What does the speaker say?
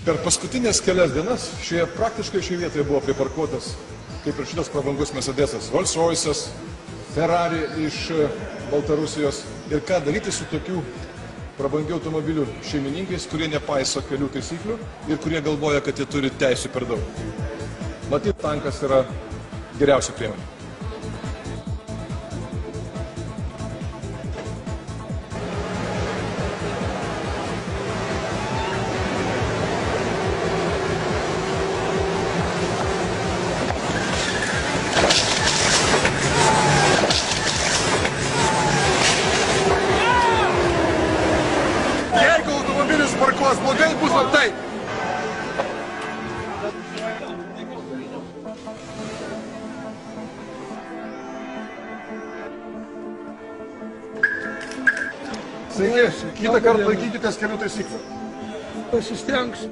Per paskutinės kelias dienas praktiškai šioje vietoje buvo priparkuotas, kaip ir šitas prabangus Mercedesas, Rolls-Royce'as, Ferrari iš Baltarusijos. Ir ką daryti su tokių prabangių automobilių šeimininkais, kurie nepaiso kelių taisyklių ir kurie galvoja, kad jie turi teisių per daug. Matyt, tankas yra geriausia priemonė. Jeigu automobilis parkuos blogai, bus va taip. Sveiki, kitą kartą laikykitės kelių taisyklių. Pasistengsiu.